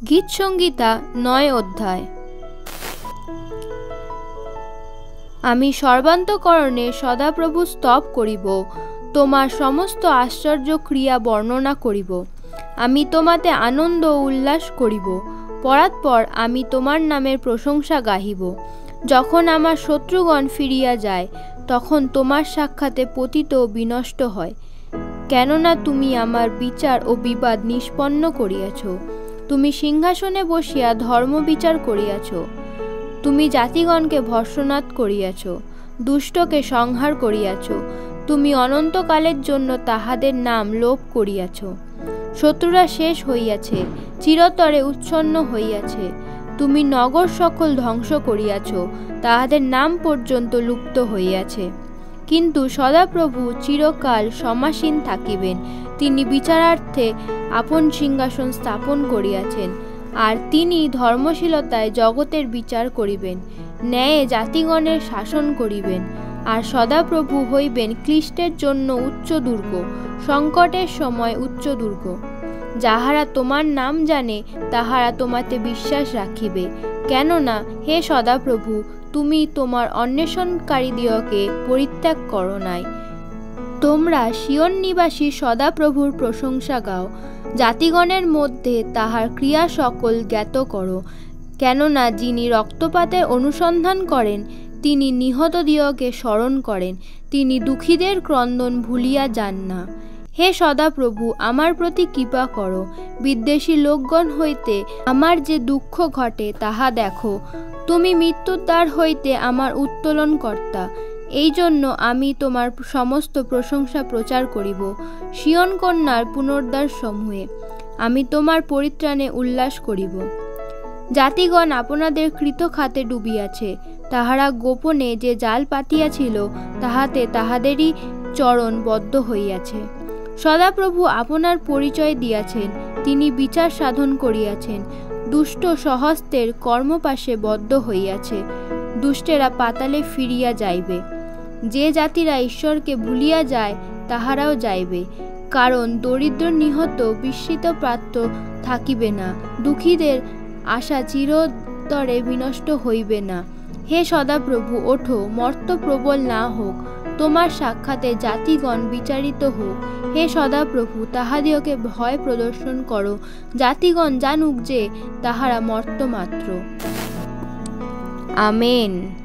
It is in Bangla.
গীত সংহিতা ৯ অধ্যায়। আমি সর্বান্তঃকরণে সদাপ্রভু স্তব করিব, তোমার সমস্ত আশ্চর্য ক্রিয়া বর্ণনা করিব। আমি তোমাতে আনন্দ ও উল্লাস করিব, পরাৎপর আমি তোমার নামের প্রশংসা গাহিব। যখন আমার শত্রুগণ ফিরিয়া যায়, তখন তোমার সাক্ষাতে পতিত ও বিনষ্ট হয়। কেননা তুমি আমার বিচার ও বিবাদ নিষ্পন্ন করিয়াছ। তুমি সিংহাসনে বসিয়া ধর্ম বিচার করিয়াছ। তুমি জাতিগণকে ভর্ৎসনাদ করিয়াছ, দুষ্টকে সংহার করিয়াছ। তুমি অনন্তকালের জন্য তাহাদের নাম লোপ করিয়াছ। শত্রুরা শেষ হইয়াছে, চিরতরে উচ্ছন্ন হইয়াছে। তুমি নগর সকল ধ্বংস করিয়াছ, তাহাদের নাম পর্যন্ত লুপ্ত হইয়াছে। কিন্তু সদাপ্রভু চিরকাল সমাসীন থাকিবেন। তিনি বিচারার্থে আপন সিংহাসন স্থাপন করিয়াছেন, আর তিনি ধর্মশীলতায় জগতের বিচার করিবেন, ন্যায়ে জাতিগণের শাসন করিবেন। আর সদাপ্রভু হইবেন ক্লিষ্টের জন্য উচ্চ দুর্গ, সংকটের সময় উচ্চ দুর্গ। যাহারা তোমার নাম জানে, তাহারা তোমাতে বিশ্বাস রাখিবে। কেননা হে সদাপ্রভু, তুমি তোমার অন্বেষণকারীদিগকে পরিত্যাগ করো নাই। তোমরা সিয়ন নিবাসী সদাপ্রভুর প্রশংসা গাও, জাতিগণের মধ্যে তাহার ক্রিয়া সকল জ্ঞাত করো। কেননা যিনি রক্তপাতের অনুসন্ধান করেন, তিনি নিহতদিগকে স্মরণ করেন, তিনি দুঃখীদের ক্রন্দন ভুলিয়া যান না। হে সদাপ্রভু, আমার প্রতি কৃপা করো। বিদ্বেষী লোকগণ হইতে আমার যে দুঃখ ঘটে, তাহা দেখো। তুমি মৃত্যুর দ্বার হইতে আমার উত্তোলন কর্তা। এই জন্য আমি তোমার সমস্ত প্রশংসা প্রচার করিব সিয়ন কন্যার পুনরুদ্ধার সমূহে। আমি তোমার পরিত্রাণে উল্লাস করিব। জাতিগণ আপনাদের কৃত খাতে ডুবিয়াছে। তাহারা গোপনে যে জাল পাতিয়াছিল, তাহাতে তাহাদেরই চরণ বদ্ধ হইয়াছে। সদাপ্রভু আপনার পরিচয় দিয়াছেন, তিনি বিচার সাধন করিয়াছেন। দুষ্ট সহস্তের কর্মপাশে বদ্ধ হইয়াছে, দুষ্টেরা পাতালে ফিরিয়া যাইবে। যে জাতিরা ঈশ্বরকে ভুলিয়া যায়, তাহারাও যাইবে। কারণ দরিদ্র নিহত বিস্মিত প্রাপ্ত থাকিবে না, দুঃখীদের আশা চিরতরে বিনষ্ট হইবে না। হে সদাপ্রভু, ওঠো, মর্ত্য প্রবল না হোক, তোমার সাক্ষাতে জাতিগণ বিচারিত হোক। হে সদাপ্রভু, তাহাদিগকে ভয় প্রদর্শন করো, জাতিগণ জানুক যে তাহারা মর্ত্য মাত্র। আমেন।